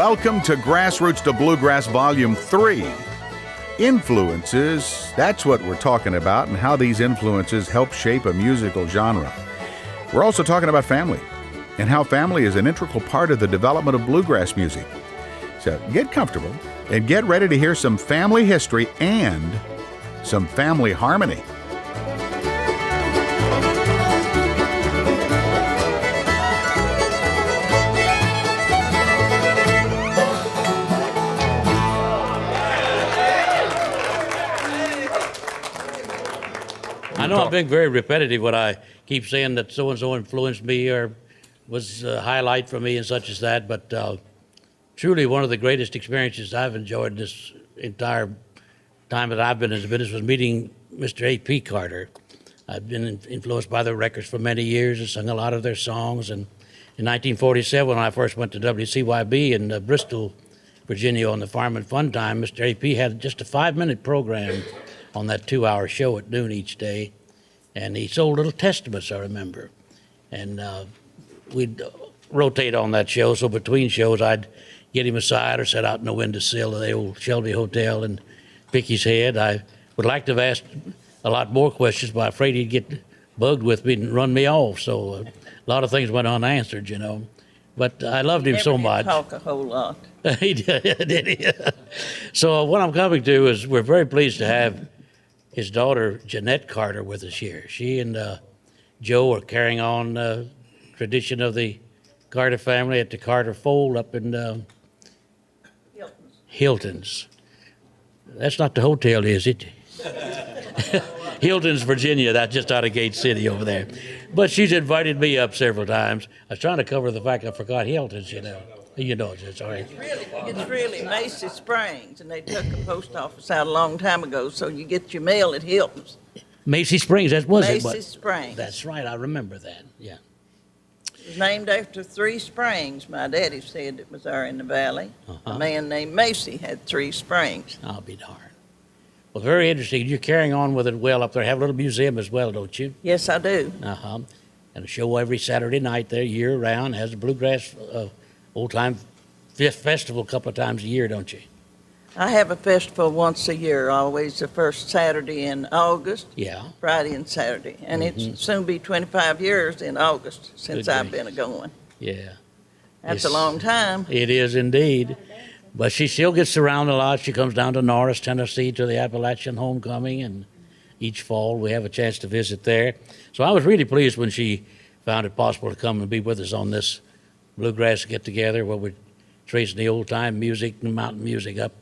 Welcome to Grassroots to Bluegrass Volume 3. Influences, that's what we're talking about, and how these influences help shape a musical genre. We're also talking about family, and how family is an integral part of the development of bluegrass music. So get comfortable and get ready to hear some family history and some family harmony. I know I'm being very repetitive when I keep saying that so-and-so influenced me or was a highlight for me and such as that, but truly one of the greatest experiences I've enjoyed this entire time that I've been in the business was meeting Mr. A.P. Carter. I've been influenced by their records for many years and sung a lot of their songs. And in 1947, when I first went to WCYB in Bristol, Virginia on the Farm and Fun Time, Mr. A.P. had just a 5-minute program on that 2-hour show at noon each day. And he sold little testaments, I remember. And we'd rotate on that show, so between shows I'd get him aside or sit out in the windowsill of the old Shelby Hotel and pick his head. I would like to have asked a lot more questions, but I'm afraid he'd get bugged with me and run me off. So a lot of things went unanswered, you know. But I loved him so much. He never did talk a whole lot. He did he? So what I'm coming to is we're very pleased to have his daughter, Jeanette Carter, with us here. She and Joe are carrying on the tradition of the Carter family at the Carter Fold up in Hilton's. That's not the hotel, is it? Hilton's, Virginia. That's just out of Gate City over there. But she's invited me up several times. I was trying to cover the fact I forgot Hilton's, you know. You know, it's all right. It's really Macy Springs, and they took the post office out a long time ago, so you get your mail at Hilton's. Macy Springs, that was it. Macy Springs. That's right, I remember that, yeah. It was named after 3 springs. My daddy said it was there in the valley. A man named Macy had 3 springs. I'll be darned. Well, very interesting. You're carrying on with it well up there. Have a little museum as well, don't you? Yes, I do. And a show every Saturday night there, year-round. Has a bluegrass old-time festival a couple of times a year, don't you? I have a festival once a year, always the first Saturday in August. Yeah. Friday and Saturday. And it's soon be 25 years in August since I've been going. Yeah. That's a long time. It is indeed. But she still gets around a lot. She comes down to Norris, Tennessee to the Appalachian Homecoming, and each fall we have a chance to visit there. So I was really pleased when she found it possible to come and be with us on this bluegrass get-together where we're tracing the old-time music and mountain music up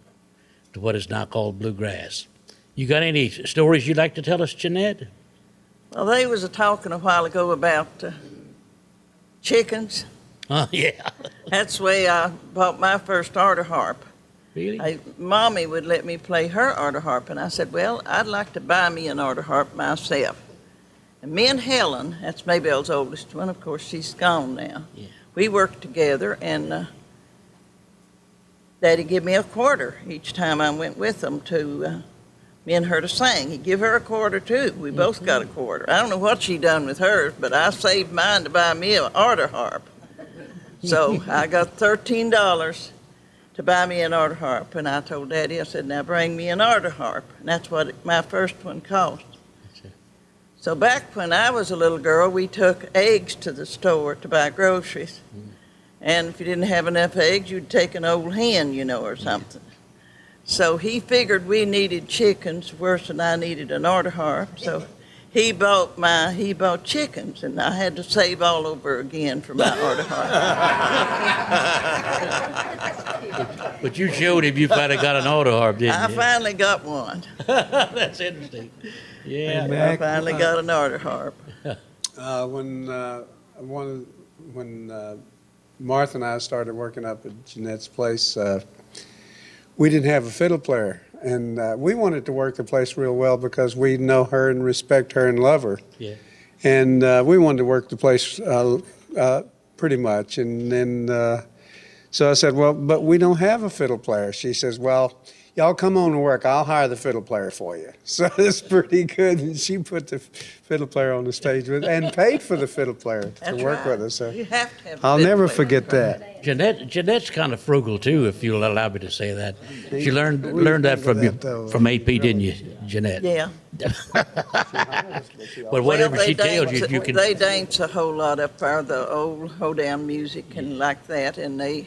to what is now called bluegrass. You got any stories you'd like to tell us, Jeanette? Well, they was talking a while ago about chickens. Yeah. That's the way I bought my first altar harp. Really? Mommy would let me play her altar harp, and I said, well, I'd like to buy me an altar harp myself. And me and Helen, that's Maybelle's oldest one, of course, she's gone now. Yeah. We worked together, and Daddy gave me a quarter each time I went with them to me and her to sing. He'd give her a quarter, too. We both got a quarter. I don't know what she done with hers, but I saved mine to buy me an altar harp. So I got $13 to buy me an altar harp, and I told Daddy, I said, now bring me an altar harp. And that's what my first one cost. So back when I was a little girl, we took eggs to the store to buy groceries. And if you didn't have enough eggs, you'd take an old hen, you know, or something. So he figured we needed chickens worse than I needed an altar harp. So he bought chickens, and I had to save all over again for my altar harp. But you showed him you finally got an altar harp, didn't you? I finally got one. That's interesting. Yeah. Hey, Mac, I finally got an altar harp. When Martha and I started working up at Jeanette's place, we didn't have a fiddle player. And we wanted to work the place real well because we know her and respect her and love her. Yeah. And we wanted to work the place pretty much. And then, so I said, well, but we don't have a fiddle player. She says, well, y'all come on to work. I'll hire the fiddle player for you. So it's pretty good. And she put the fiddle player on the stage and paid for the fiddle player to work with us. So You have to have a I'll fiddle never player. forget that. Jeanette's kind of frugal too, if you'll allow me to say that. She learned that from that, though. from AP, didn't you, Jeanette? Yeah. But whatever Well, she they tells dance- you can. They dance a whole lot up there, the old hoedown music and like that, and they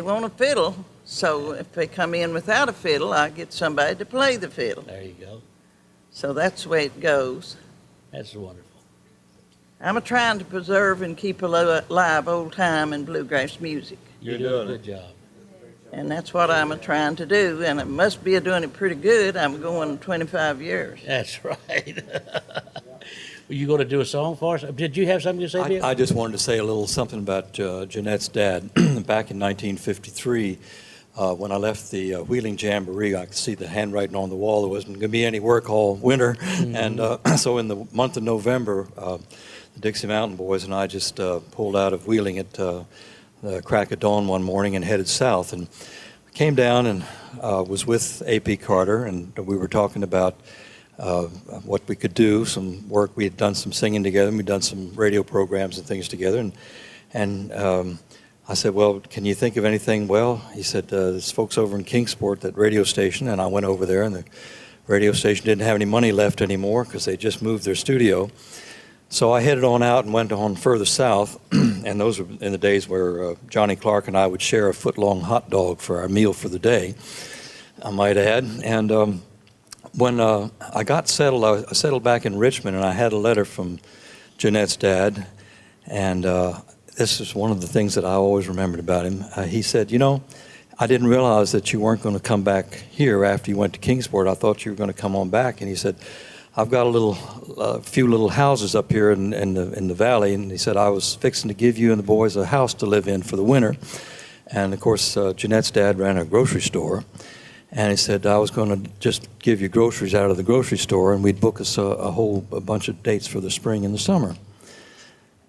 want a fiddle. So if they come in without a fiddle, I get somebody to play the fiddle. There you go. So that's the way it goes. That's wonderful. I'm trying to preserve and keep alive old time and bluegrass music. You're doing a good job. And that's what I'm trying to do, and I must be doing it pretty good. I'm going 25 years. That's right. Were you going to do a song for us? Did you have something to say, Bill? I just wanted to say a little something about Jeanette's dad. Back in 1953, when I left the Wheeling Jamboree, I could see the handwriting on the wall. There wasn't going to be any work all winter. And so in the month of November, the Dixie Mountain Boys and I just pulled out of Wheeling at the crack of dawn one morning and headed south. And came down and was with A.P. Carter, and we were talking about what we could do, some work. We had done some singing together, and we'd done some radio programs and things together. And I said, well, can you think of anything? Well, he said, there's folks over in Kingsport, that radio station. And I went over there, and the radio station didn't have any money left anymore because they just moved their studio. So I headed on out and went on further south, and those were in the days where Johnny Clark and I would share a foot-long hot dog for our meal for the day, I might add. And when I got settled, I settled back in Richmond, and I had a letter from Jeanette's dad, and this is one of the things that I always remembered about him. He said, you know, I didn't realize that you weren't going to come back here after you went to Kingsport. I thought you were going to come on back. And he said, I've got a few little houses up here in the valley, and he said I was fixing to give you and the boys a house to live in for the winter. And of course, Jeanette's dad ran a grocery store, and he said I was going to just give you groceries out of the grocery store, and we'd book us a bunch of dates for the spring and the summer.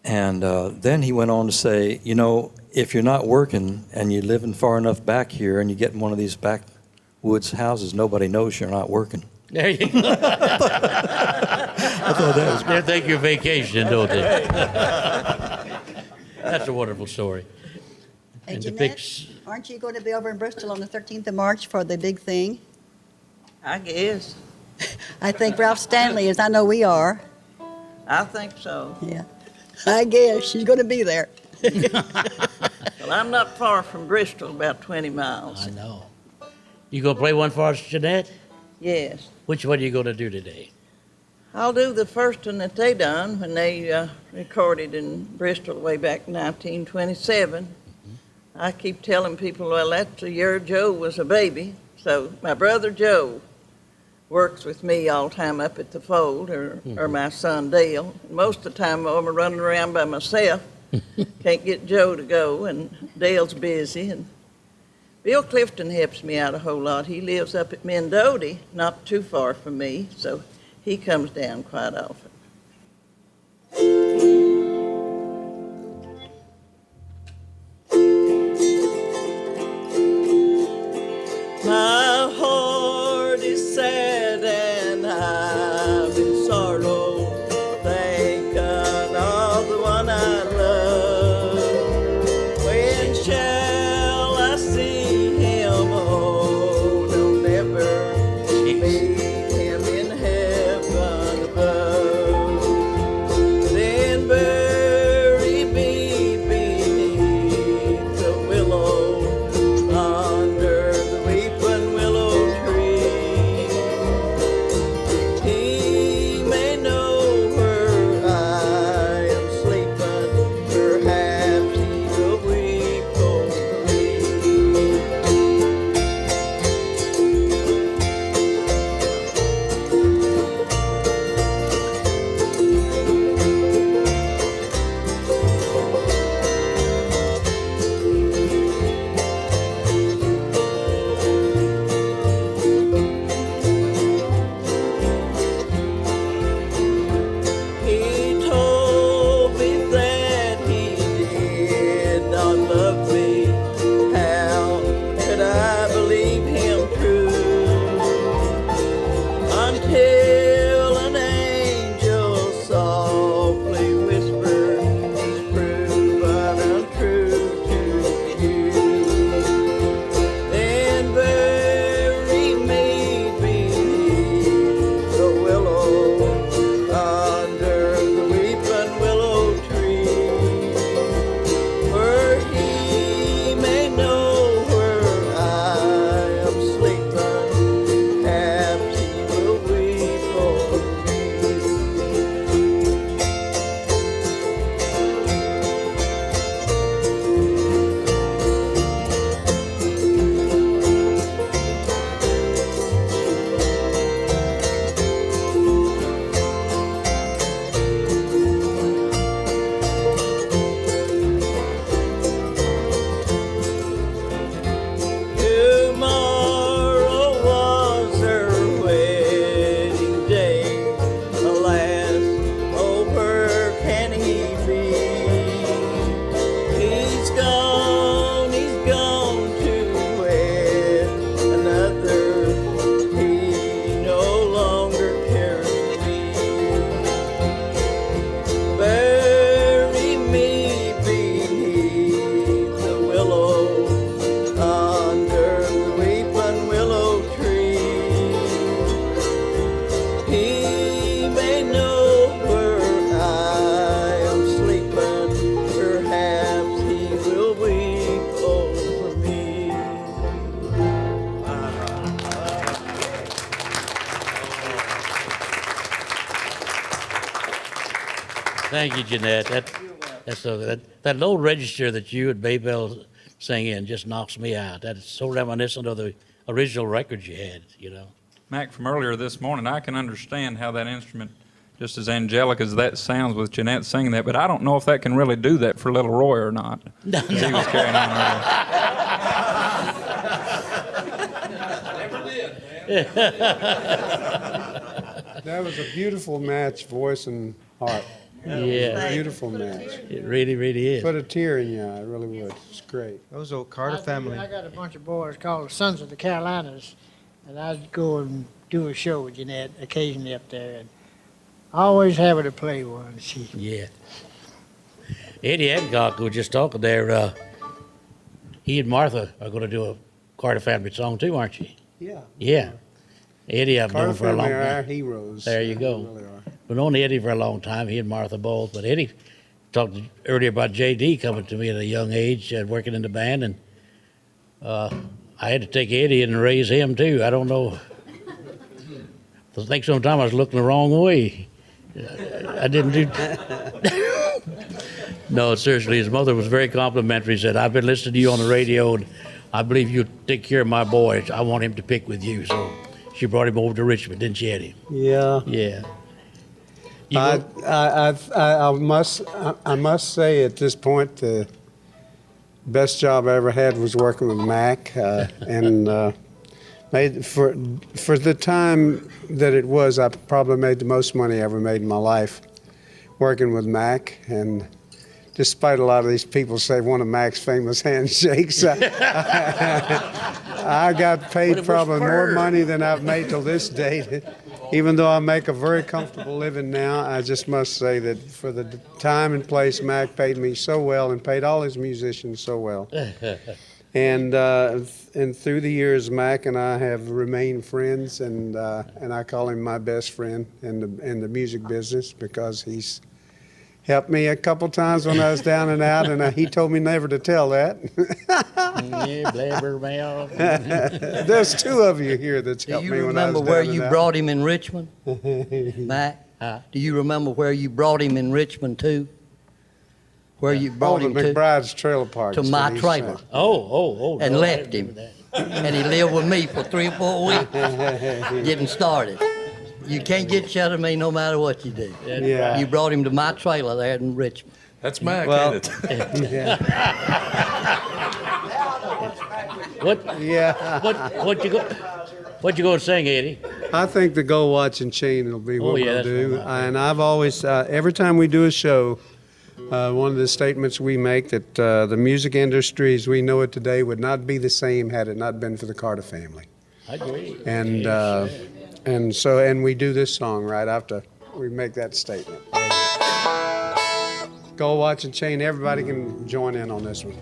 And then he went on to say, you know, if you're not working and you're living far enough back here and you get in one of these backwoods houses, nobody knows you're not working. There you go. I thought that was They take your vacation, don't they? That's a wonderful story. Hey, And Jeanette, depicts. aren't you going to be over in Bristol on the 13th of March for the big thing? I guess. I think Ralph Stanley is. I know we are. I think so. Yeah. I guess she's going to be there. Well, I'm not far from Bristol, about 20 miles. I know. You gonna play one for us, Jeanette? Yes. Which one are you gonna do today? I'll do the first one that they done when they recorded in Bristol way back in 1927. I keep telling people, well, that's the year Joe was a baby. So my brother Joe works with me all the time up at the fold, or my son Dale. Most of the time I'm running around by myself. Can't get Joe to go, and Dale's busy. And Bill Clifton helps me out a whole lot. He lives up at Mendota, not too far from me, so he comes down quite often. My heart is sad and I'm in sorrow, thinking of the one I love. When shall I see him? Oh, I'll never meet him in heaven above. Thank you, Jeanette. That's so that low register that you and Maybell sing in just knocks me out. That is so reminiscent of the original records you had, you know. Mac, from earlier this morning, I can understand how that instrument, just as angelic as that sounds with Jeanette singing that, but I don't know if that can really do that for Little Roy or not. No. He was carrying on earlier. That was a beautiful match, voice and heart. Yeah, Beautiful match. it really, really is. Put a tear in your eye, it really would. It's great. Those old Carter family. I got a bunch of boys called the Sons of the Carolinas, and I'd go and do a show with Jeanette occasionally up there, and I always have her to play one. Yeah. Eddie Adcock, who was just talking there, he and Martha are going to do a Carter family song too, aren't you? Yeah. Yeah. Eddie, I've Carter known for a long family are our time. heroes. There you go. They really are. We've known Eddie for a long time, he and Martha both. But Eddie talked earlier about J.D. coming to me at a young age, working in the band, and I had to take Eddie and raise him too. I don't know. I think sometimes I was looking the wrong way. I didn't do. No, seriously, his mother was very complimentary. Said, "I've been listening to you on the radio, and I believe you take care of my boy. I want him to pick with you." So she brought him over to Richmond, didn't she, Eddie? Yeah. Yeah. I must say at this point the best job I ever had was working with Mac, and made for the time that it was, I probably made the most money I ever made in my life working with Mac. And despite a lot of these people say one of Mac's famous handshakes, I got paid probably more money than I've made till this date. Even though I make a very comfortable living now, I just must say that for the time and place, Mac paid me so well and paid all his musicians so well. And through the years, Mac and I have remained friends, and I call him my best friend in the music business because he's helped me a couple times when I was down and out, and he told me never to tell that. Yeah, blabbermouth. There's two of you here that's Do helped you me when I was remember down where and you out. brought him in Richmond, Mac? Do you remember where you brought him in Richmond to? Where you brought him the to? McBride's trailer park. To is my what he's trailer. saying. Oh. And no, I left him. remember that. And he lived with me for 3 or 4 weeks, getting started. You can't get shut of me no matter what you do. Yeah. You brought him to my trailer there in Richmond. That's Mac, Well, ain't it? yeah. What you going to sing, Eddie? I think the Go Watch and Chain will be what yeah, we'll that's do. what I- And I've always, every time we do a show, one of the statements we make that the music industry as we know it today would not be the same had it not been for the Carter family. I agree. And we do this song right after we make that statement. Go Watch and Chain. Everybody can join in on this one.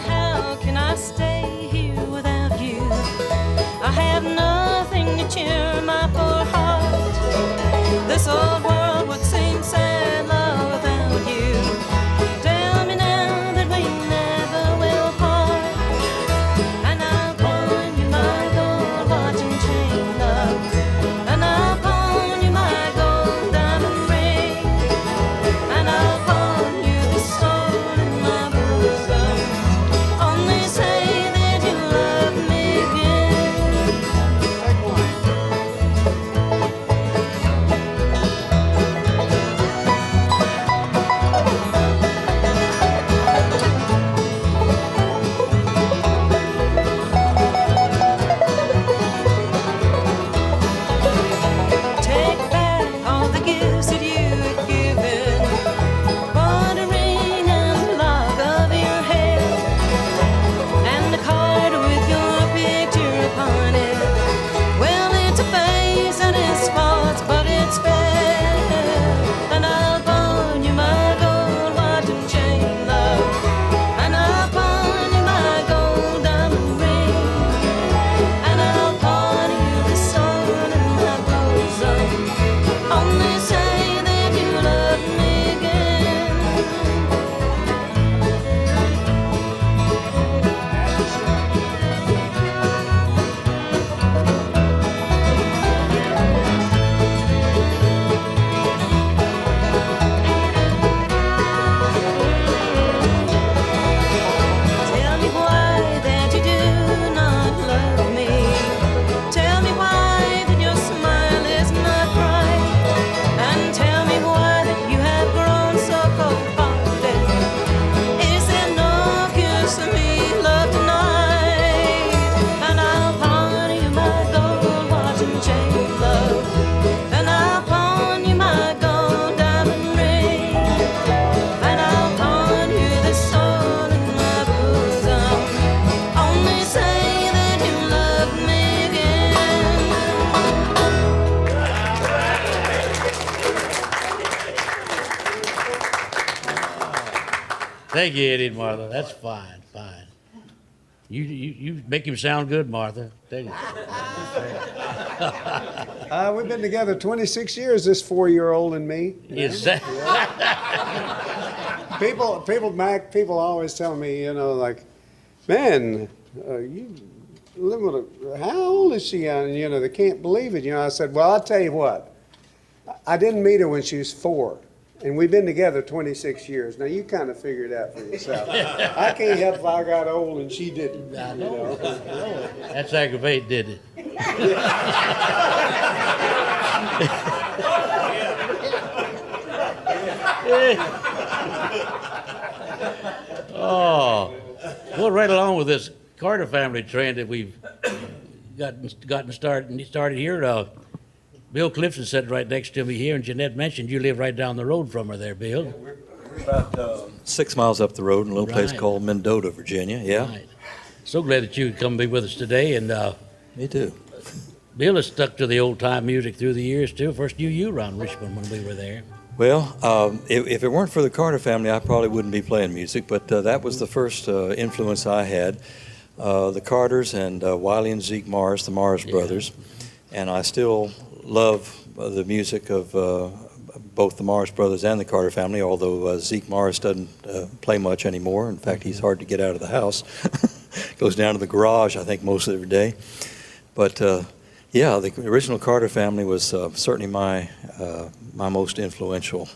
How can I stay here without you? I have nothing to cheer my poor heart. This old world would seem sad, love, without you. Thank you, Eddie and Martha. That's fine, fine. You make him sound good, Martha. Thank you. We've been together 26 years, this 4-year-old and me. Is that? People always tell me, like, man, you live with how old is she? And, they can't believe it. I said, well, I'll tell you what. I didn't meet her when she was 4, and we've been together 26 years. Now, you kind of figure it out for yourself. I can't help if I got old and she didn't. I know. That's aggravating, didn't it? Oh, going right along with this Carter family trend that we've gotten started here. Bill Clifton sitting right next to me here, and Jeanette mentioned you live right down the road from her there, Bill. We're about 6 miles up the road in a little place called Mendota, Virginia. Yeah. Right. So glad that you could come be with us today. And Me too. Bill has stuck to the old time music through the years too. First knew you around Richmond when we were there. Well, if it weren't for the Carter family, I probably wouldn't be playing music, but that was the first influence I had. The Carters and Wiley and Zeke Morris, the Morris brothers. And I still love the music of both the Morris brothers and the Carter family, although Zeke Morris doesn't play much anymore. In fact, he's hard to get out of the house. Goes down to the garage, I think, most of every day. But yeah, the original Carter family was certainly my most influential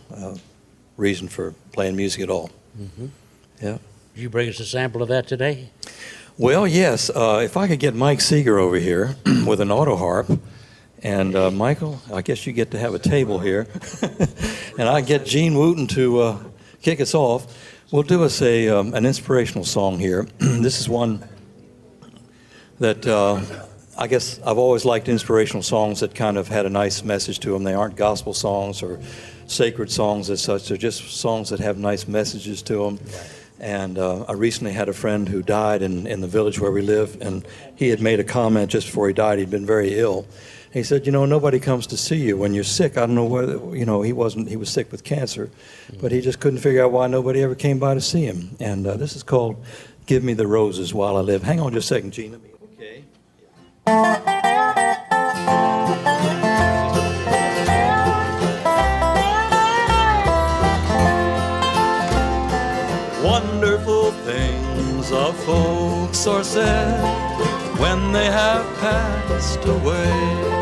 reason for playing music at all. Mm-hmm. Yeah. Did you bring us a sample of that today? Well, yes. If I could get Mike Seeger over here with an auto harp, and Michael, I guess you get to have a table here, and I get Gene Wooten to kick us off. We'll do us an inspirational song here. This is one that I guess I've always liked inspirational songs that kind of had a nice message to them. They aren't gospel songs or sacred songs as such. They're just songs that have nice messages to them. And I recently had a friend who died in the village where we live, and he had made a comment just before he died. He'd been very ill. He said, nobody comes to see you when you're sick. I don't know whether, he was sick with cancer, but he just couldn't figure out why nobody ever came by to see him. And this is called Give Me the Roses While I Live. Hang on just a second, Gene. Okay. Wonderful things of folks are said when they have passed away.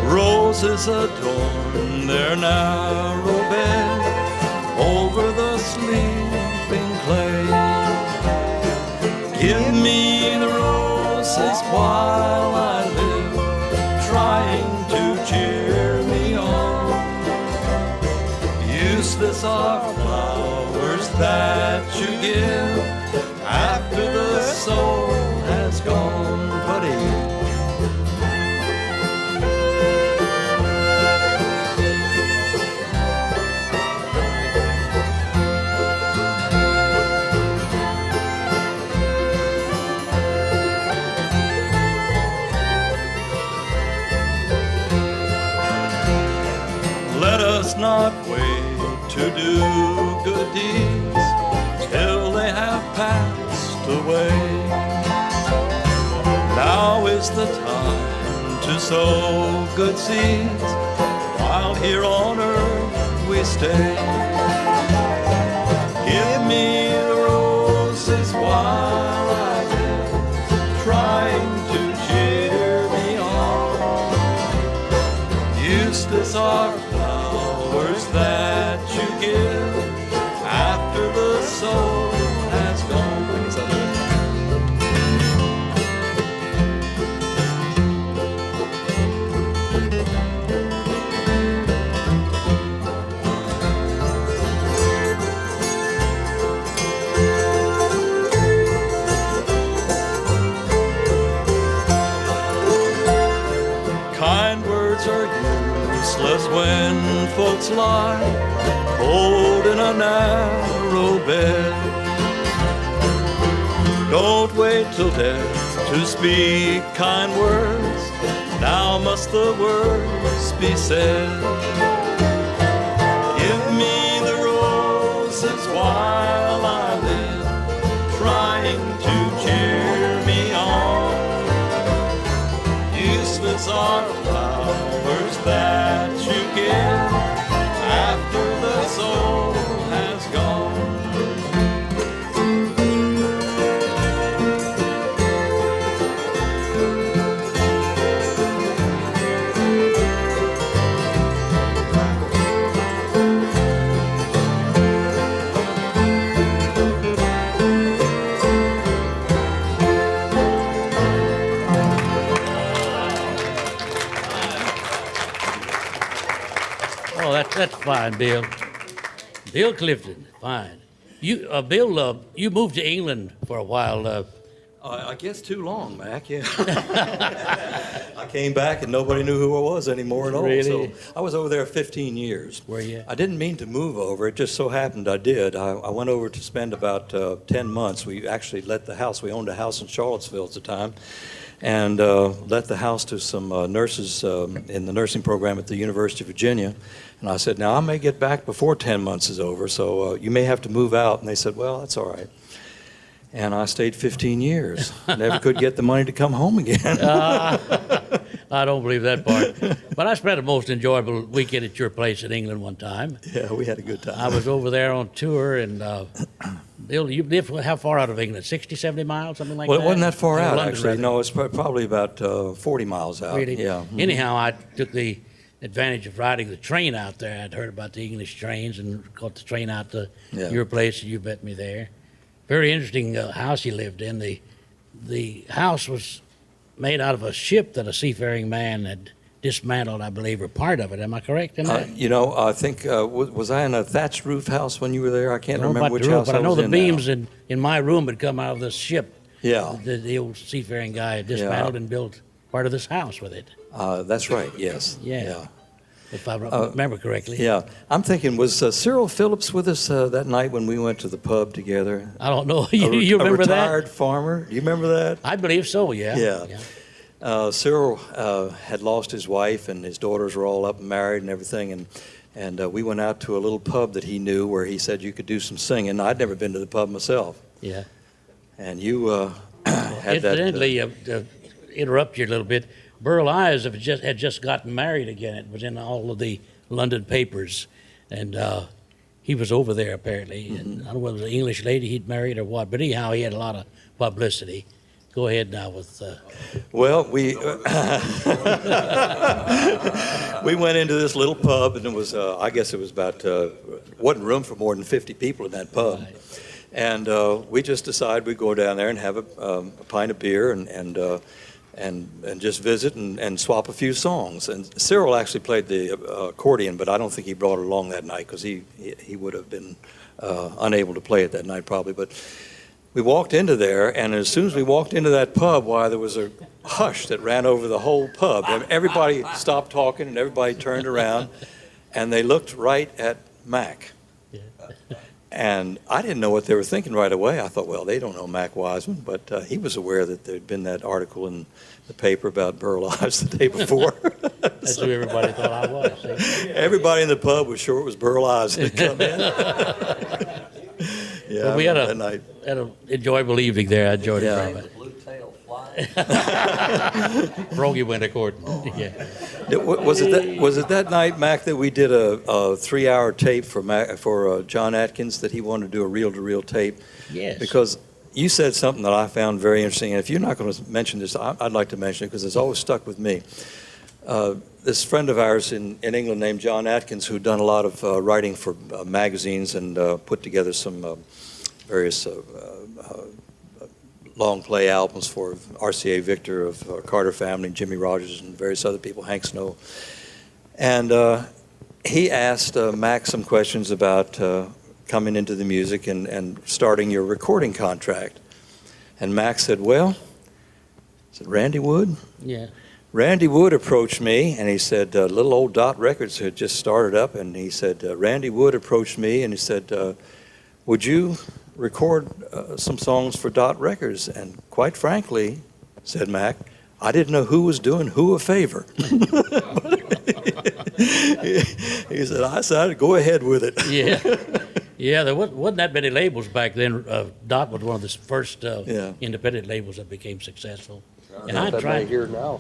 Roses adorn their narrow bed over the sleeping clay. Give me the roses while I live, trying to cheer me on. Useless are flowers that you give after the soul has gone, buddy. Let us not wait to do good deeds till they have passed away. Now is the time to sow good seeds while here on earth we stay. Give me the roses while I live, trying to cheer me on. Useless are flowers that you give after the soul has gone. Kind words are useless when folks lie cold in a narrow bed. Don't wait till death to speak kind words. Now must the words be said. Give me the roses while Oh, that's fine, Bill. Bill Clifton, fine. Bill, you moved to England for a while. I guess too long, Mac, yeah. I came back and nobody knew who I was anymore at all. Really? So I was over there 15 years. Were you? I didn't mean to move over. It just so happened I did. I went over to spend about 10 months. We actually let the house. We owned a house in Charlottesville at the time. And let the house to some nurses in the nursing program at the University of Virginia. And I said, now I may get back before 10 months is over, so you may have to move out. And they said, well, that's all right. And I stayed 15 years. Never could get the money to come home again. I don't believe that part. But I spent a most enjoyable weekend at your place in England one time. Yeah, we had a good time. I was over there on tour, and Bill, you lived how far out of England? 60, 70 miles, something like that? Well, it wasn't that far out, London, actually. rather. No, it's probably about 40 miles out. Really? Yeah. Mhm. Anyhow, I took the advantage of riding the train out there. I'd heard about the English trains and caught the train out to your place, and you met me there. Very interesting house you lived in. The house was made out of a ship that a seafaring man had dismantled, I believe, or part of it. Am I correct in that? I think, was I in a thatched roof house when you were there? I can't remember which house but I know was the in beams now. in my room had come out of this ship. Yeah. The old seafaring guy had dismantled and built part of this house with it. That's right, yes. Yeah. If I remember correctly. Yeah. I'm thinking, was Cyril Phillips with us that night when we went to the pub together? I don't know. You remember that? A retired farmer. Do you remember that? I believe so, yeah. Yeah. Cyril had lost his wife, and his daughters were all up and married and everything. And we went out to a little pub that he knew where he said you could do some singing. I'd never been to the pub myself. Yeah. And you had that. Incidentally, to interrupt you a little bit, Burl Ives had just gotten married again. It was in all of the London papers. And he was over there, apparently. Mm-hmm. And I don't know whether it was an English lady he'd married or what, but anyhow, he had a lot of publicity. Go ahead now with... Well, we we went into this little pub, and it was, I guess it was about, wasn't room for more than 50 people in that pub. Right. And we just decided we'd go down there and have a pint of beer and just visit and swap a few songs. And Cyril actually played the accordion, but I don't think he brought it along that night because he would have been unable to play it that night probably. But we walked into there, and as soon as we walked into that pub, why, there was a hush that ran over the whole pub. Everybody stopped talking, and everybody turned around, and they looked right at Mac. And I didn't know what they were thinking right away. I thought, well, they don't know Mac Wiseman, but he was aware that there'd been that article in the paper about Burl Ives the day before. That's who everybody thought I was. See? Everybody in the pub was sure it was Burl Ives that had come in. Yeah, well, we had an enjoyable evening there. I enjoyed it very much. Froggy went according. Yeah. Was it that night, Mac, that we did a 3-hour tape for John Atkins, that he wanted to do a reel-to-reel tape? Yes. Because you said something that I found very interesting, and if you're not going to mention this, I'd like to mention it because it's always stuck with me. This friend of ours in England named John Atkins, who'd done a lot of writing for magazines and put together some various long play albums for RCA Victor of Carter Family, Jimmy Rogers, and various other people, Hank Snow. And he asked Mac some questions about coming into the music and starting your recording contract. And Mac said, well, Randy Wood? Yeah. Randy Wood approached me, and he said, little old Dot Records had just started up, and he said, Randy Wood approached me, and he said, would you record some songs for Dot Records? And quite frankly, said Mac, I didn't know who was doing who a favor. He said, I decided to go ahead with it. Yeah, there wasn't that many labels back then. Dot was one of the first independent labels that became successful. And I tried here now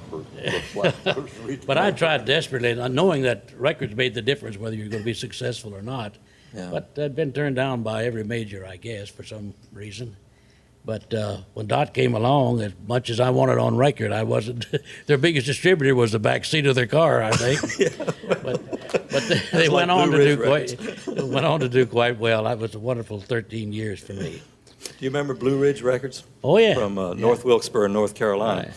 but I tried desperately, knowing that records made the difference whether you're going to be successful or not. Yeah. But I'd been turned down by every major, I guess, for some reason. But when Dot came along, as much as I wanted on record, I wasn't. Their biggest distributor was the back seat of their car, I think. But they went on to do quite well. That was a wonderful 13 years for me. Do you remember Blue Ridge Records? Oh, yeah. From North Wilkesboro, North Carolina.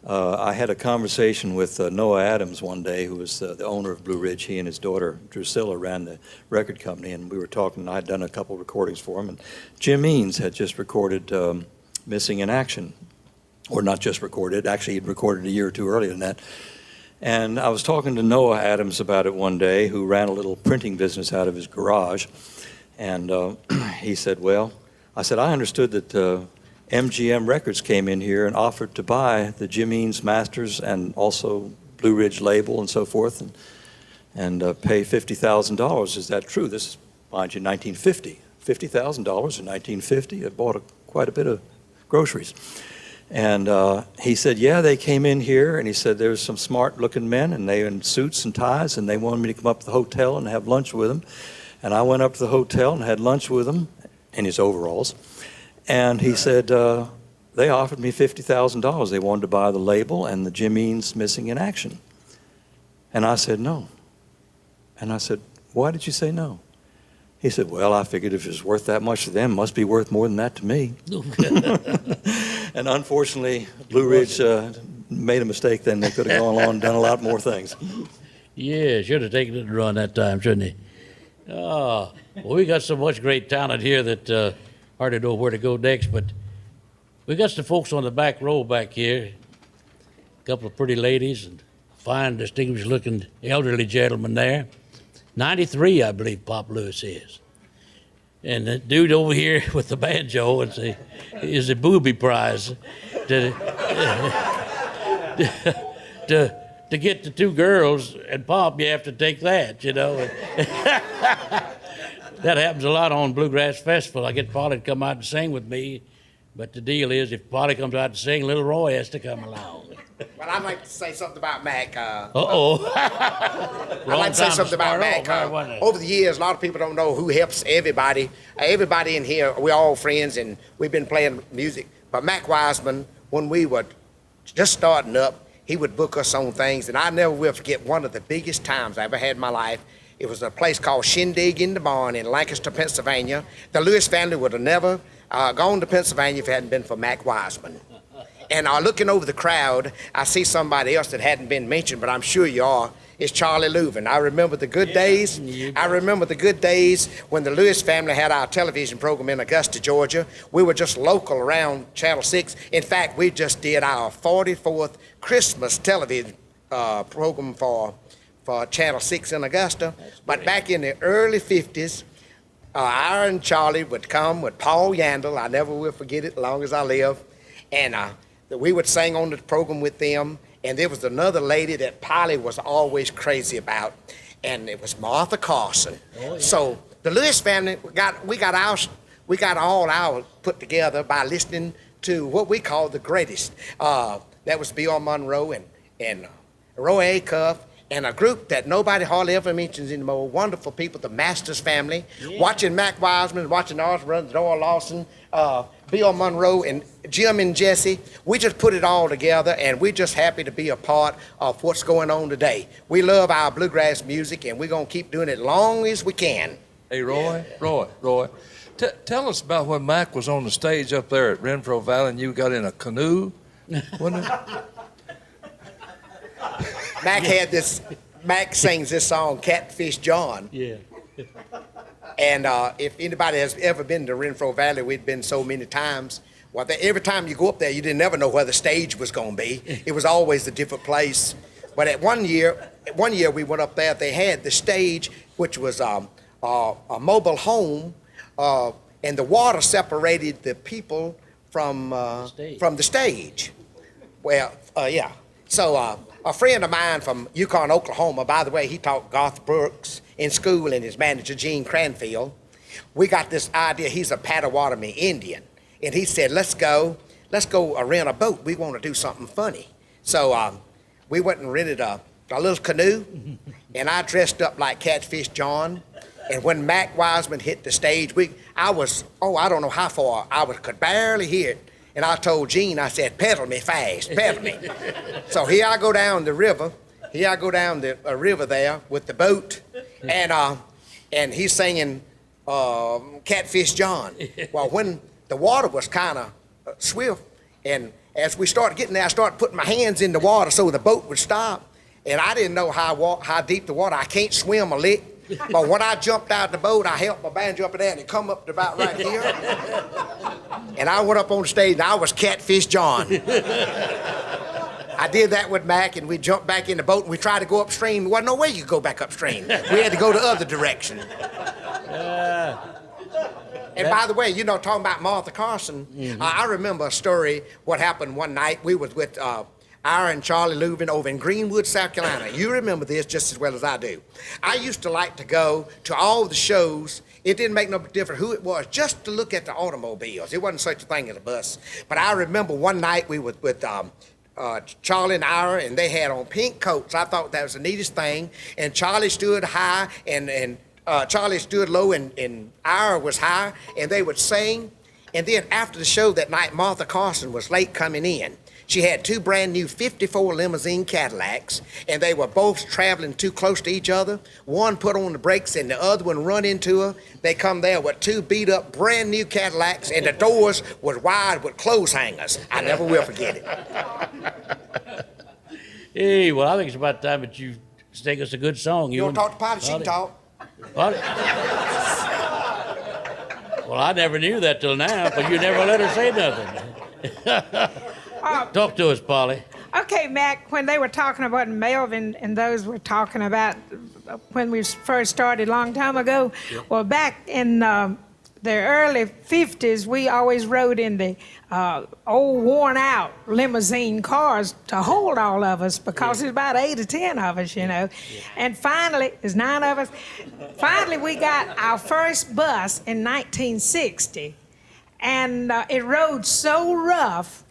I had a conversation with Noah Adams one day, who was the owner of Blue Ridge. He and his daughter, Drusilla, ran the record company, and we were talking. I'd done a couple recordings for him, and Jim Eanes had just recorded Missing in Action. Or not just recorded, actually he'd recorded a year or two earlier than that. And I was talking to Noah Adams about it one day, who ran a little printing business out of his garage. And he said, well, I said, I understood that MGM Records came in here and offered to buy the Jim Eanes masters and also Blue Ridge label and so forth and pay $50,000. Is that true? This is, mind you, 1950. $50,000 in 1950. I bought quite a bit of groceries. And he said, yeah, they came in here, and he said there's some smart-looking men, and they were in suits and ties, and they wanted me to come up to the hotel and have lunch with them. And I went up to the hotel and had lunch with him in his overalls. And he said they offered me $50,000. They wanted to buy the label and the Jim Eanes Missing in Action. And I said no. And I said, why did you say no? He said, well, I figured if it was worth that much to them, it must be worth more than that to me. And unfortunately, Blue Ridge made a mistake then. They could have gone on and done a lot more things. Yeah, should have taken it to run that time, shouldn't he? Oh, well, we got so much great talent here that hardly know where to go next, but we got some folks on the back row back here, a couple of pretty ladies and a fine, distinguished-looking elderly gentleman there. 93, I believe Pop Lewis is. And the dude over here with the banjo is a booby prize to get the two girls, and Pop, you have to take that, you know. That happens a lot on Bluegrass Festival. I get Polly to come out and sing with me, but the deal is if Polly comes out to sing, little Roy has to come along. Well, I'd like to say something about Mac. Uh-oh. I'd like to say something about Mac. Over the years, a lot of people don't know who helps everybody. Everybody in here, we're all friends, and we've been playing music. But Mac Wiseman, when we were just starting up, he would book us on things, and I never will forget one of the biggest times I ever had in my life. It was a place called Shindig in the Barn in Lancaster, Pennsylvania. The Lewis family would have never gone to Pennsylvania if it hadn't been for Mac Wiseman. And looking over the crowd, I see somebody else that hadn't been mentioned, but I'm sure you are. It's Charlie Louvin. I remember the good days. I remember the good days when the Lewis family had our television program in Augusta, Georgia. We were just local around Channel 6. In fact, we just did our 44th Christmas television program for Channel 6 in Augusta. But back in the early 50s, I and Charlie would come with Paul Yandel. I never will forget it as long as I live. And we would sing on the program with them. And there was another lady that Polly was always crazy about, and it was Martha Carson. Oh, yeah. So the Lewis family, we got all ours put together by listening to what we call the greatest. That was Bill Monroe and Roy Acuff, and a group that nobody hardly ever mentions anymore, wonderful people, the Masters family, watching Mac Wiseman, watching ours brothers, Doyle Lawson, Bill Monroe, and Jim and Jesse. We just put it all together, and we're just happy to be a part of what's going on today. We love our bluegrass music, and we're going to keep doing it as long as we can. Hey, Roy, tell us about when Mac was on the stage up there at Renfro Valley, and you got in a canoe, wasn't it? Mac sings this song, Catfish John. Yeah. And if anybody has ever been to Renfro Valley, we'd been so many times. Well, every time you go up there, you didn't never know where the stage was going to be. It was always a different place. But at one year we went up there. They had the stage, which was a mobile home, and the water separated the people from the stage. Well, yeah. So a friend of mine from Yukon, Oklahoma, by the way, he taught Garth Brooks in school, and his manager, Gene Cranfield. We got this idea. He's a Potawatomi Indian. And he said, let's go rent a boat. We want to do something funny. So we went and rented a little canoe, and I dressed up like Catfish John. And when Mac Wiseman hit the stage, I don't know how far, could barely hear it. And I told Gene, I said, pedal me fast, pedal me. So here I go down the river. There with the boat, and he's singing Catfish John. Well, when the water was kind of swift, and as we started getting there, I started putting my hands in the water so the boat would stop. And I didn't know how deep the water. I can't swim a lick. But when I jumped out the boat, I helped my banjo up in there, and it come up to about right here. And I went up on the stage, and I was Catfish John. I did that with Mac, and we jumped back in the boat, and we tried to go upstream. There wasn't no way you could go back upstream. We had to go the other direction. And by the way, you know, talking about Martha Carson, I remember a story, what happened one night. We was with Ira and Charlie Louvin over in Greenwood, South Carolina. You remember this just as well as I do. I used to like to go to all the shows. It didn't make no difference who it was, just to look at the automobiles. It wasn't such a thing as a bus. But I remember one night we was with Charlie and Ira, and they had on pink coats. I thought that was the neatest thing. And Charlie stood high, and Charlie stood low, and Ira was high, and they would sing. And then after the show that night, Martha Carson was late coming in. She had 2 brand new 54 limousine Cadillacs, and they were both traveling too close to each other. One put on the brakes, and the other one run into her. They come there with 2 beat up brand new Cadillacs, and the doors was wide with clothes hangers. I never will forget it. Hey, well, I think it's about time that you sing us a good song. You want to talk to Potty? She can talk. Potty? Well, I never knew that till now, but you never let her say nothing. Talk to us, Polly. Okay, Mac, when they were talking about Melvin and those were talking about when we first started a long time ago, well, back in the early 50s, we always rode in the old worn-out limousine cars to hold all of us because there's about 8 or 10 of us, you know. And finally, there's 9 of us. Finally, we got our first bus in 1960, and it rode so rough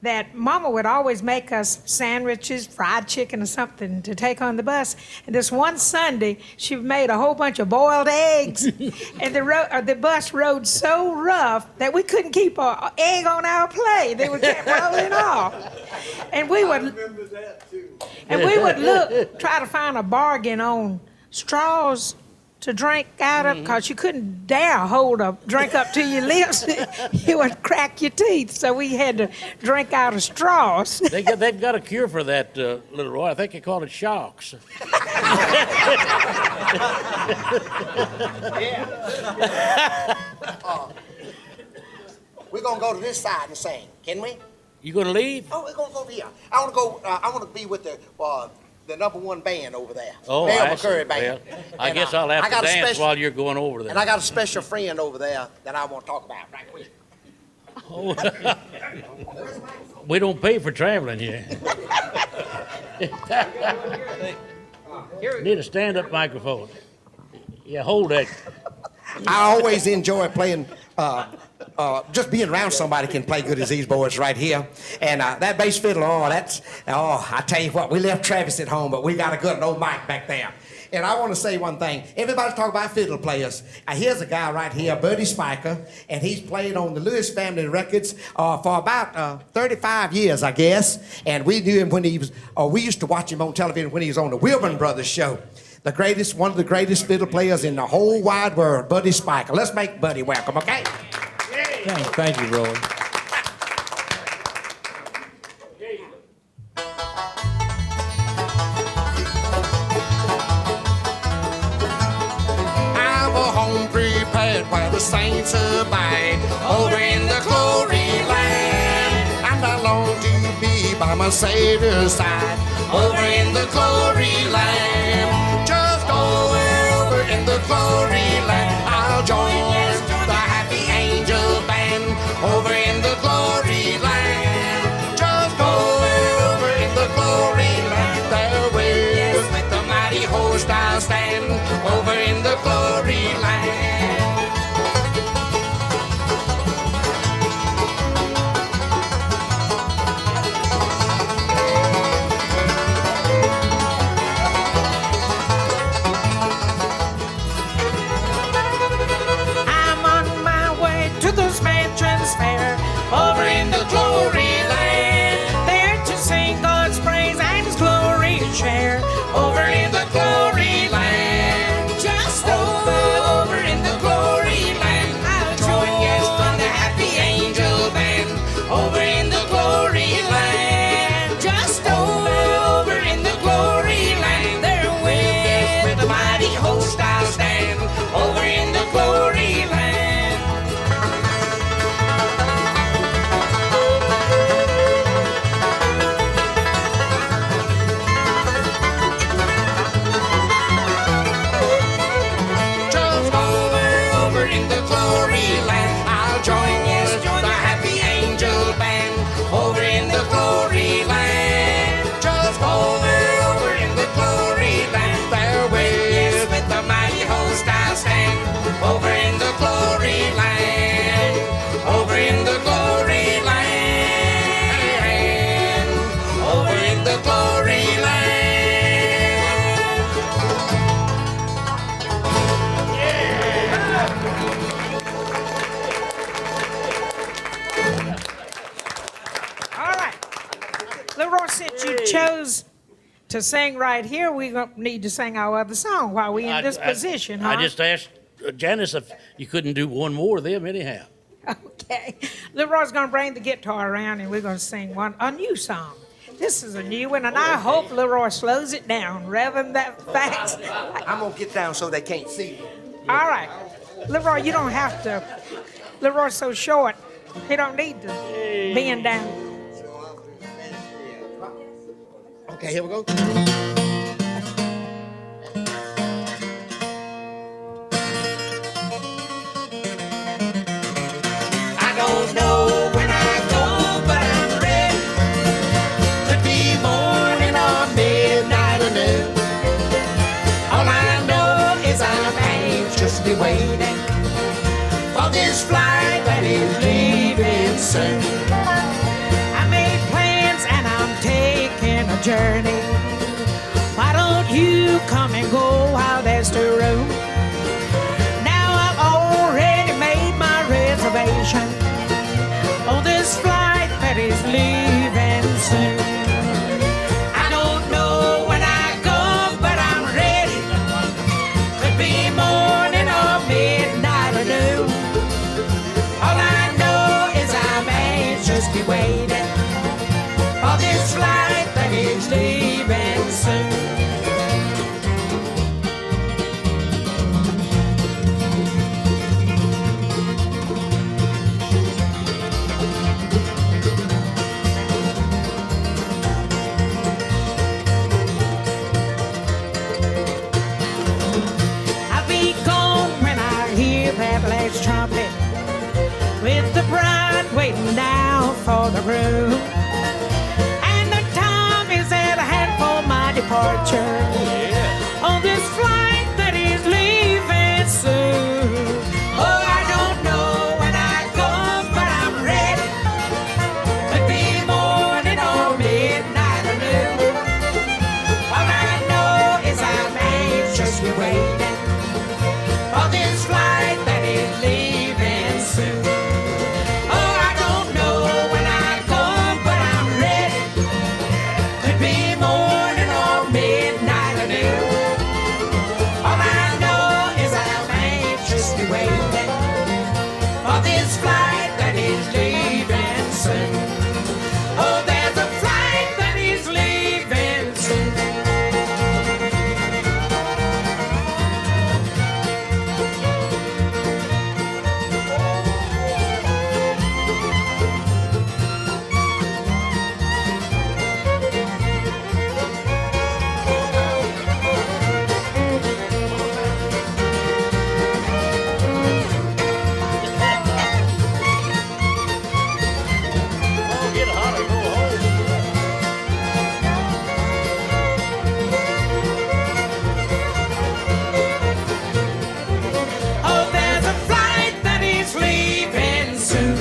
that Mama would always make us sandwiches, fried chicken or something to take on the bus. And this one Sunday, she made a whole bunch of boiled eggs. And the bus rode so rough that we couldn't keep an egg on our plate. They would keep rolling off. And we would, try to find a bargain on straws to drink out of, because you couldn't dare hold a drink up to your lips. It would crack your teeth, so we had to drink out of straws. They've got a cure for that, Little Roy. I think they call it shocks. We're going to go to this side and sing, can we? You going to leave? Oh, we're going to go over here. I want to go, I want to be with the #1 band over there. Oh, McCoury band. Well, I guess I'll have to dance while you're going over there. And I got a special friend over there that I want to talk about right quick. Oh. We don't pay for traveling here. Need a stand-up microphone. Yeah, hold that. I always enjoy playing, just being around somebody can play good as these boys right here. And that bass fiddle, I tell you what, we left Travis at home, but we got a good old mic back there. And I want to say one thing. Everybody's talking about fiddle players. Here's a guy right here, Buddy Spiker, and he's played on the Lewis Family Records for about 35 years, I guess. And we knew him when he was, we used to watch him on television when he was on the Wilbon Brothers show. One of the greatest fiddle players in the whole wide world, Buddy Spiker. Let's make Buddy welcome, okay? Thank you, Roy. I'm a home prepared where the saints abide over in the glory land. And I long to be by my Savior's side over in the glory land. Just over in the glory land, I'll join the happy angel band over in the glory land. Just over in the glory land, there with the mighty host I'll stand over in the glory land. Over in the glory land, there to sing God's praise and His glory share. Over in the glory land, just over in the host I'll stand over in the glory land. Just over in the glory land, I'll join the happy angel band over in the glory land. Just over in the glory land, there with the mighty host I'll stand over in the glory land, over in the glory land, over in the glory land. All right. Leroy, since you chose to sing right here, we need to sing our other song while we in this position, huh? I just asked Janice if you couldn't do one more of them anyhow. Okay. Leroy's going to bring the guitar around and we're going to sing a new song. This is a new one, and I hope Leroy slows it down rather than that fast. I'm going to get down so they can't see me. All right. Leroy, you don't have to. Leroy's so short, he don't need to bend down. Okay, here we go. I don't know when I go, but I'm ready. Could be morning or midnight or noon. All I know is I'm anxiously waiting for this flight that is leaving soon. I made plans and I'm taking a journey. Why don't you come and go while there's still room? Now I've already made my reservation on this flight that is leaving soon. I don't know when I go, but I'm ready. Could be morning or midnight or noon. All I know is I'm anxiously waiting for this flight that is leaving soon. I'll be gone when I hear that last trumpet, with the bride waiting down for the groom. And the time is at hand for my departure on this flight that is leaving soon. Oh, I don't know when I go, but I'm ready. Could be morning or midnight or noon. All I know is I'm anxiously waiting for this flight that is leaving soon. Oh, I don't know when I go, but I'm ready. Could be morning or midnight or noon. All I know is I'm anxiously waiting for this flight that is leaving soon. Oh, there's a flight that is leaving soon. Oh, there's a flight that is leaving soon.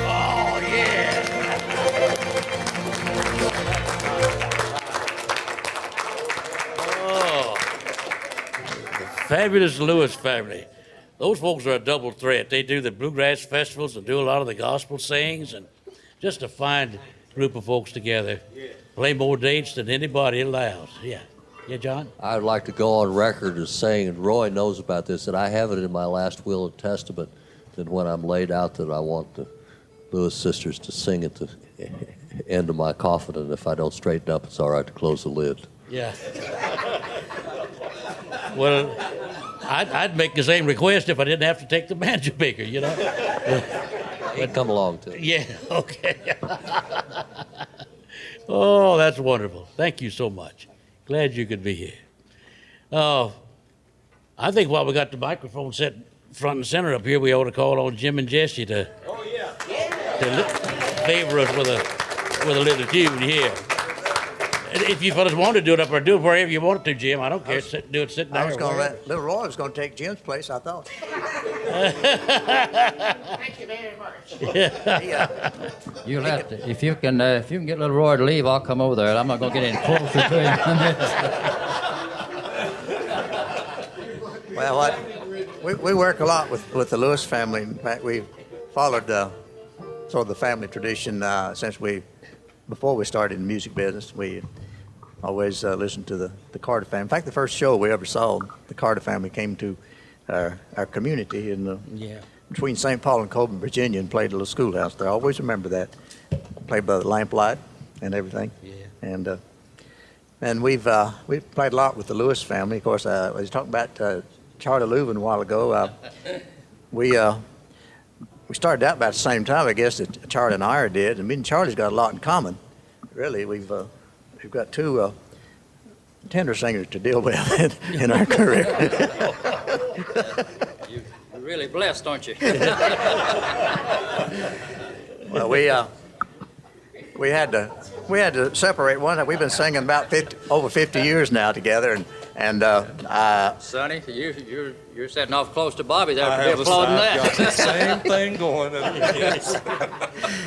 Oh, yeah. Oh, the fabulous Lewis family. Those folks are a double threat. They do the bluegrass festivals and do a lot of the gospel sings, and just a fine group of folks together. Play more dates than anybody allows. Yeah. Yeah, John? I'd like to go on record as saying, and Roy knows about this, that I have it in my last will and testament that when I'm laid out that I want the Lewis sisters to sing at the end of my coffin, and if I don't straighten up, it's all right to close the lid. Yeah. Well, I'd make the same request if I didn't have to take the banjo maker, you know. He'd come along too. Yeah, okay. Oh, that's wonderful. Thank you so much. Glad you could be here. I think while we got the microphone set front and center up here, we ought to call on Jim and Jesse to favor us with a little tune here. If you fellas want to do it up or do it wherever you want to, Jim, I don't care. Do it sitting there. I was going to let Little Roy was going to take Jim's place, I thought. Thank you very much. You'll have to, if you can get Little Roy to leave, I'll come over there. I'm not going to get any closer to him. Well, we work a lot with the Lewis family. In fact, we followed sort of the family tradition before we started in the music business. We always listened to the Carter family. In fact, the first show we ever saw, the Carter family came to our community between St. Paul and Colburn, Virginia, and played a little schoolhouse there. I always remember that. Played by the lamplight and everything. Yeah. And we've played a lot with the Lewis family. Of course, I was talking about Charlie Louvin a while ago. We started out about the same time, I guess, that Charlie and Ira did. And me and Charlie's got a lot in common. Really, we've got two tender singers to deal with in our career. You're really blessed, aren't you? Well, we had to separate one. We've been singing about over 50 years now together, and Sonny, you're sitting off close to Bobby there to be applauding that. Got the same thing going.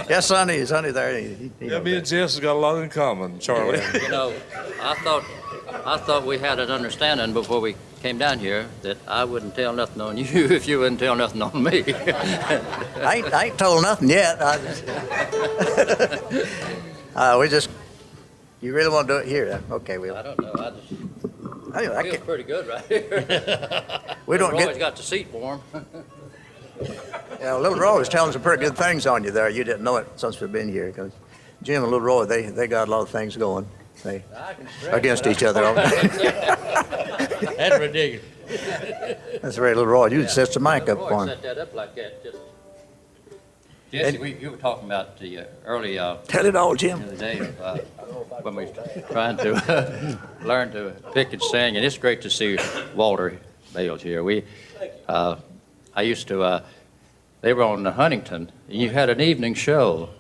Yes, Sonny's there. Me and Jess have got a lot in common, Charlie. You know, I thought we had an understanding before we came down here that I wouldn't tell nothing on you if you wouldn't tell nothing on me. I ain't told nothing yet. You really want to do it here? Okay, I don't know. I feel pretty good right here. We don't always got the seat warm. Little Roy was telling some pretty good things on you there. You didn't know it since we've been here, because Jim and Little Roy, they got a lot of things going. They against each other all the time. That's ridiculous. That's right, Little Roy. You set the mic up for him. Set that up like that. Jesse, you were talking about the early. Tell it all, Jim. The other day when we were trying to learn to pick and sing, and it's great to see Walter Bales here. I used to. They were on Huntington, and you had an evening show,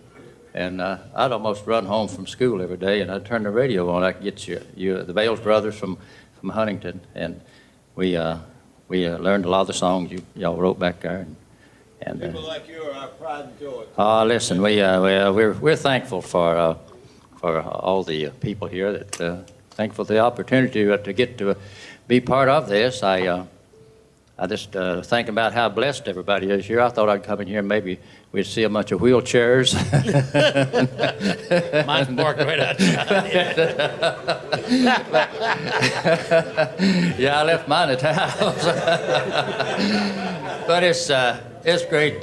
and I'd almost run home from school every day, and I'd turn the radio on. I could get you the Bales brothers from Huntington, and we learned a lot of the songs y'all wrote back there. And people like you are our pride and joy. Listen, we're thankful for all the people here. That thankful for the opportunity to get to be part of this. I just think about how blessed everybody is here. I thought I'd come in here and maybe we'd see a bunch of wheelchairs. Mine's parked right outside. Yeah, I left mine at the house. But it's great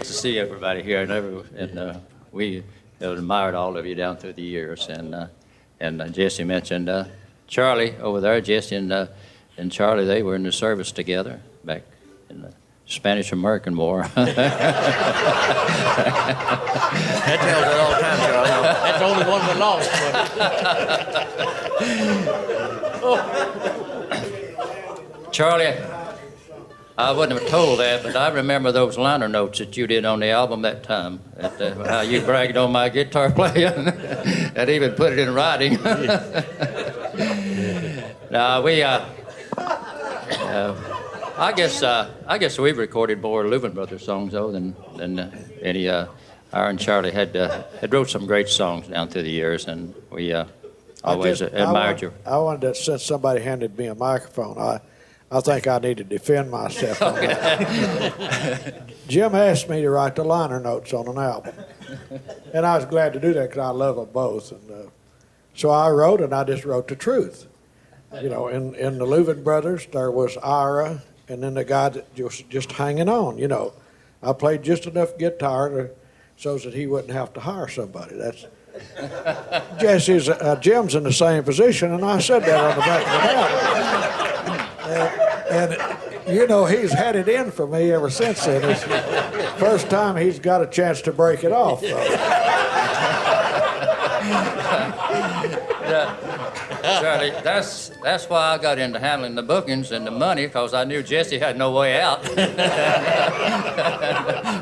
to see everybody here, and we have admired all of you down through the years. And Jesse mentioned Charlie over there. Jesse and Charlie, they were in the service together back in the Spanish-American War. That tells it all the time, Charlie. That's the only one we lost. Charlie, I wouldn't have told that, but I remember those liner notes that you did on the album that time. How you bragged on my guitar playing, and even put it in writing. Now I guess we've recorded more Louvin Brothers songs though than any. Ira and Charlie had wrote some great songs down through the years, and we always admired you. I wanted to, since somebody handed me a microphone, I think I need to defend myself on that. Jim asked me to write the liner notes on an album, and I was glad to do that because I love them both. And so I wrote, and I just wrote the truth. You know, in the Louvin Brothers, there was Ira, and then the guy that just hanging on. You know, I played just enough guitar so that he wouldn't have to hire somebody. Jesse's, Jim's in the same position, and I said that on the back of the album. And you know, he's had it in for me ever since then. It's the first time he's got a chance to break it off. Charlie, that's why I got into handling the bookings and the money, because I knew Jesse had no way out.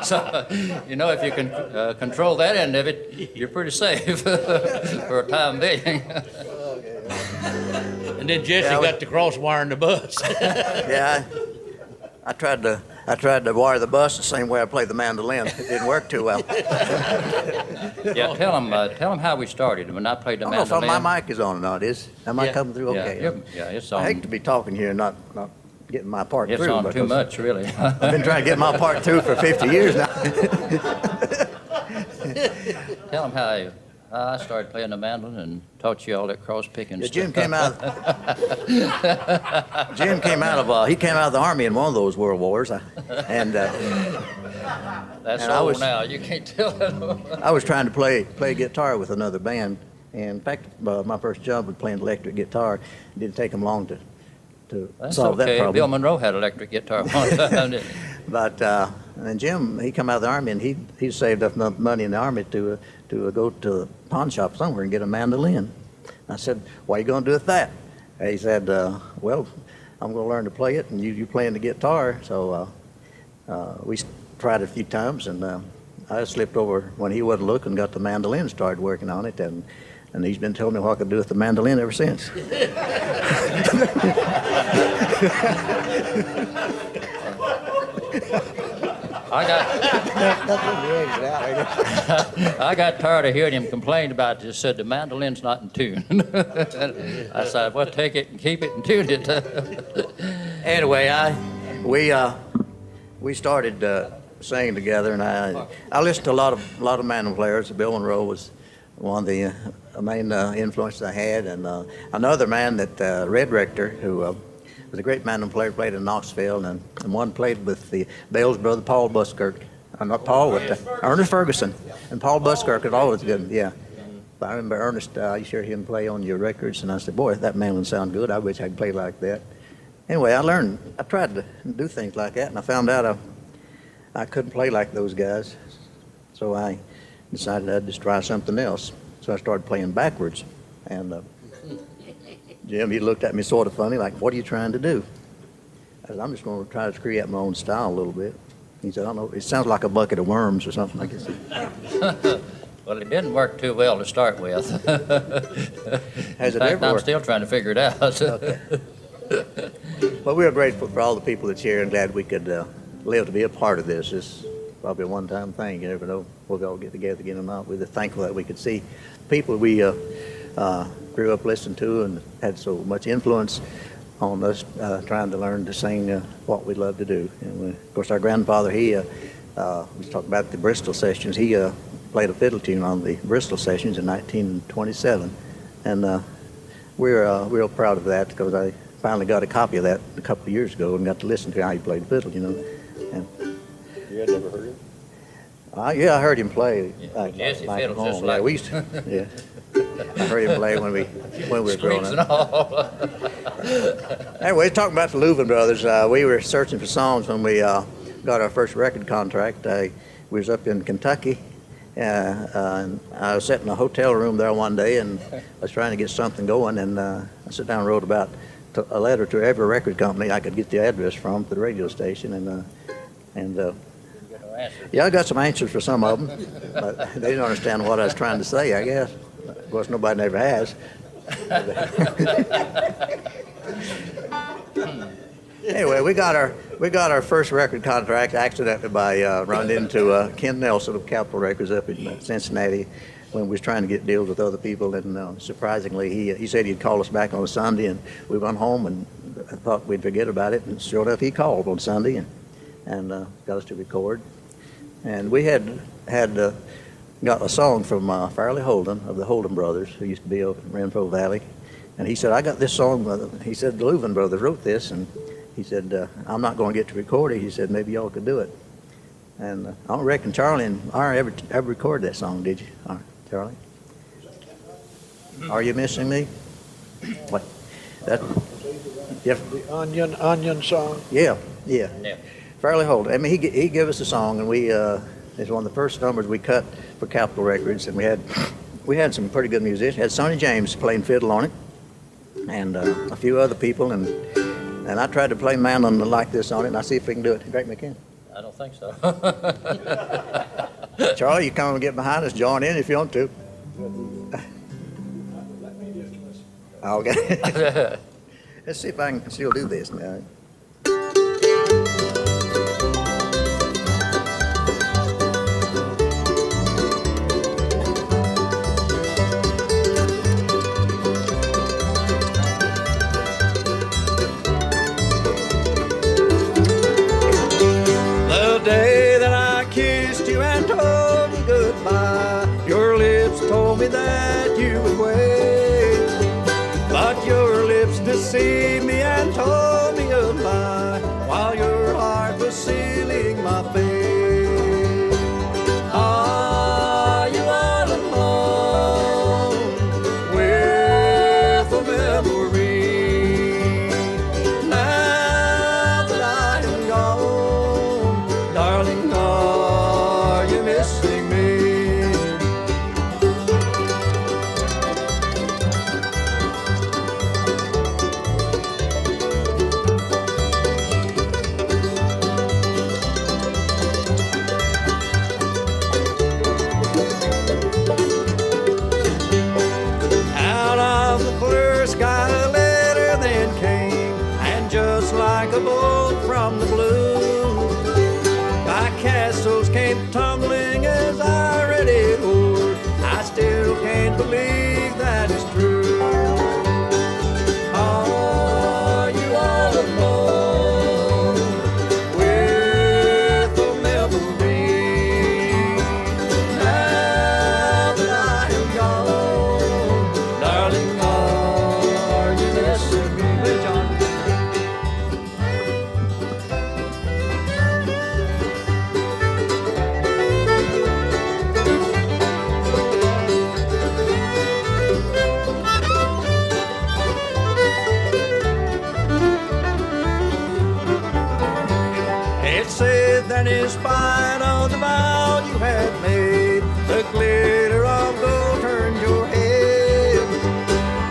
So, you know, if you can control that end of it, you're pretty safe for a time being. And then Jesse got the cross wiring the bus. Yeah, I tried to wire the bus the same way I played the mandolin. It didn't work too well. Yeah, tell them how we started when I played the I don't know mandolin. if my mic is on or not. Am I coming through okay? It's on. I hate to be talking here and not getting my part It's through. on too much, really. I've been trying to get my part through for 50 years now. Tell them how I started playing the mandolin and taught you all that cross picking stuff. Jim came out of he came out of the Army in one of those world wars, and that's and old now. You can't tell that. I was trying to play guitar with another band, and in fact, my first job was playing electric guitar. It didn't take them long to That's solve that problem. Bill Monroe had electric guitar one time, didn't he? But and Jim, he come out of the Army, and he saved up enough money in the Army to go to a pawn shop somewhere and get a mandolin. I said, "Why are you going to do it that?" And he said, "Well, I'm going to learn to play it, and you playing the guitar." So we tried it a few times, and I slipped over when he wasn't looking, got the mandolin, started working on it, and he's been telling me what I could do with the mandolin ever since. I got tired of hearing him complain about this. Said the mandolin's not in tune. I said, "Well, take it and keep it and tune it." Anyway, we started singing together, and I listened to a lot of mandolin players. Bill Monroe was one of the main influences I had, and another man that Red Rector, who was a great mandolin player, played in Knoxville, and one played with the Bell's brother Paul Buskirk. Not Paul, but Ernest Ferguson, and Paul Buskirk is always good. Yeah, but I remember Ernest. I used to hear him play on your records, and I said, "Boy, that mandolin sound good. I wish I could play like that." Anyway, I tried to do things like that, and I found out I couldn't play like those guys, so I decided I'd just try something else. So I started playing backwards, and Jim, he looked at me sort of funny, like, "What are you trying to do?" I said, "I'm just going to try to create my own style a little bit." He said, "I don't know, it sounds like a bucket of worms or something like this." Well, it didn't work too well to start with. Has it In fact, ever I'm worked? still trying to figure it out. Okay. Well, we are grateful for all the people that's here and glad we could live to be a part of this. It's probably a one-time thing. You never know if we'll all get together again or not. We're thankful that we could see people we grew up listening to and had so much influence on us trying to learn to sing what we love to do. And of course, our grandfather, we talked about the Bristol sessions. He played a fiddle tune on the Bristol sessions in 1927, and we're real proud of that because I finally got a copy of that a couple of years ago and got to listen to how he played fiddle, you know. And You had never heard him? yeah, I heard him play. Jesse back fiddles home. just Yeah, like- we used to, yeah. I heard him play when we were growing Screams and up. all. Anyway, talking about the Louvin brothers, we were searching for songs when we got our first record contract. We was up in Kentucky, and I was sitting in a hotel room there one day, and I was trying to get something going, and I sat down and wrote about a letter to every record company I could get the address from for the radio station, and yeah, I got some answers for some of them, but they didn't understand what I was trying to say, I guess. Of course, nobody never has. Anyway, we got our first record contract accidentally by running into Ken Nelson of Capitol Records up in Cincinnati when we was trying to get deals with other people, and surprisingly, he said he'd call us back on a Sunday, and we went home and I thought we'd forget about it, and sure enough, he called on Sunday and got us to record. And we had got a song from Fairleigh Holden of the Holden brothers, who used to be over in Renfro Valley. And he said, "I got this song." He said, "The Louvin brothers wrote this." And he said, "I'm not going to get to record it." He said, "Maybe y'all could do it." And I don't reckon Charlie and I ever recorded that song, did you, Charlie? Are You Missing Me? What? That? Yeah. The Onion song. Yeah. Fairly Hold. I mean, he gave us a song, and we it's one of the first numbers we cut for Capitol Records, and we had some pretty good musicians. We had Sonny James playing fiddle on it, and a few other people, and I tried to play mandolin like this on it, and I see if we can do it. Greg McCann. I don't think so. Charlie, you come and get behind us, join in if you want to. Okay. Let's see if I can still do this now. The day that I kissed you and told you goodbye, your lips told me that you would wait. But your lips deceived me and told me a lie, while your heart was sealing my fate. Are you all alone with a memory? Now that I am gone, darling, are you missing me? Out of the clear sky a letter then came, and just like a bolt from the blue, my castles came tumbling as I read it o'er. I still can't believe that it's true. Are you all alone with a memory? Now that I am gone, darling, are you missing me? John. It said that in spite of the vow you had made, the glitter of gold turned your head.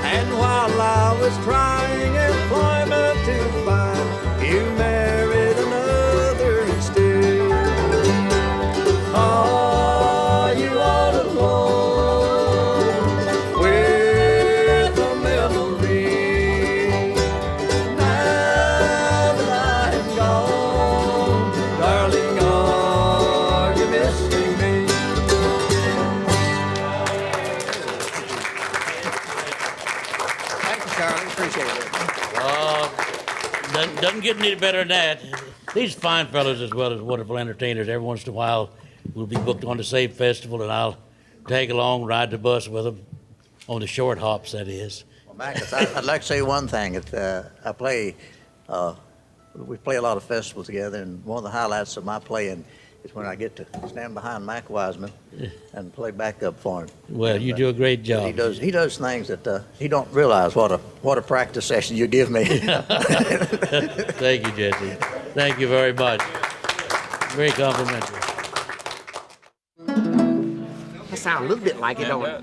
And while I was trying employment to find, you married another instead. Are you all alone with a memory? Now that I am gone, darling, are you missing me? Thank you, Charlie. Appreciate it. Doesn't get any better than that. These fine fellows, as well as wonderful entertainers, every once in a while we'll be booked on the same festival, and I'll tag along, ride the bus with them on the short hops, that is. Well, Mac, I'd like to say one thing. We play a lot of festivals together, and one of the highlights of my playing is when I get to stand behind Mac Wiseman and play backup for him. Well, you do a great job. He does things that he don't realize what a practice session you give me. Thank you, Jesse. Thank you very much. Very complimentary. That sounds a little bit like it, don't it?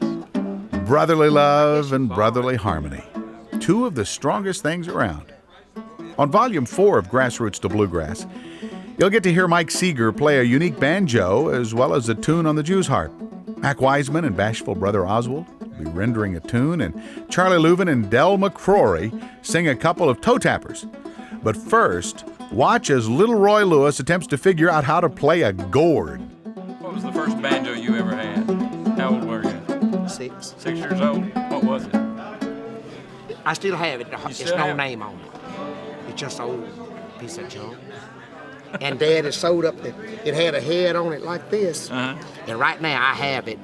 Brotherly love and brotherly harmony, two of the strongest things around. On Volume 4 of Grassroots to Bluegrass, you'll get to hear Mike Seeger play a unique banjo as well as a tune on the Jew's harp. Mac Wiseman and bashful brother Oswald will be rendering a tune, and Charlie Louvin and Del McCoury sing a couple of toe tappers. But first, watch as little Roy Lewis attempts to figure out how to play a gourd. What was the first banjo you ever had? How old were you? 6. 6 years old? What was it? I still have it. It's still no have it? name on it. It's just an old piece of junk. And Dad has sewed up it had a head on it like this. Uh-huh. And right now I have it.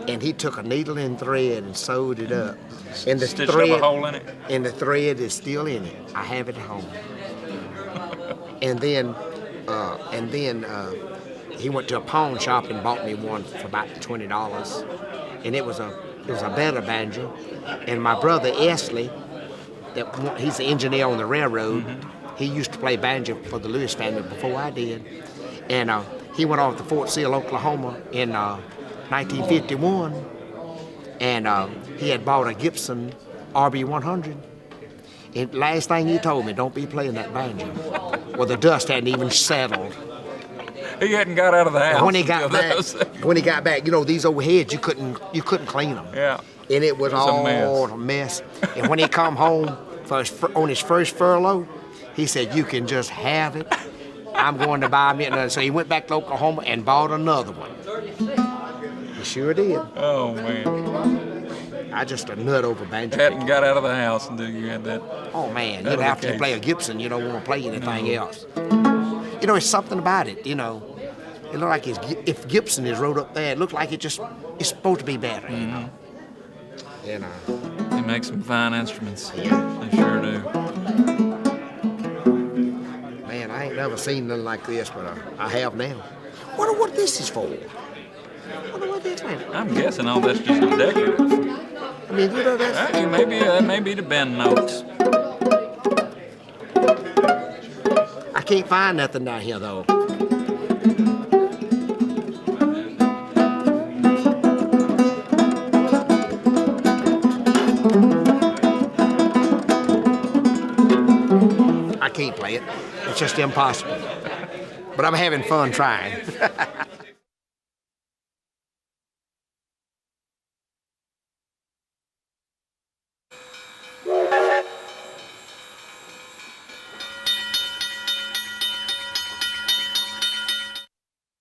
And he took a needle and thread and sewed it up. And the Stitched thread, up a hole in it? And the thread is still in it. I have it at home. And then he went to a pawn shop and bought me one for about $20. And it was a it was a better banjo. And my brother Esley, he's the engineer on the railroad. He used to play banjo for the Lewis family before I did. And he went off to Fort Sill, Oklahoma in 1951. And he had bought a Gibson RB100. And last thing he told me, don't be playing that banjo. Well, the dust hadn't even settled. He hadn't got out of the house. And when he got back, you know, these old heads, you couldn't clean them. Yeah. And it was all a mess. And when he come home on his first furlough, he said, you can just have it. I'm going to buy me another. So he went back to Oklahoma and bought another one. He sure did. Oh, man. I just a nut over banjo. Hadn't got out of the house until you had that. Oh, man, you'd have to play a Gibson. You don't want to play anything else. You know, it's something about it, you know. It looked like if Gibson is wrote up there, it looked like it's supposed to be better, you know. You know. They make some fine instruments. Yeah. They sure do. Man, I ain't never seen nothing like this, but I have now. Wonder what this is for. Wonder what this is. I'm guessing all that's just decorative. I mean, you know that's... Hey, maybe that may be the bend notes. I can't find nothing down here, though. I can't play it. It's just impossible. But I'm having fun trying.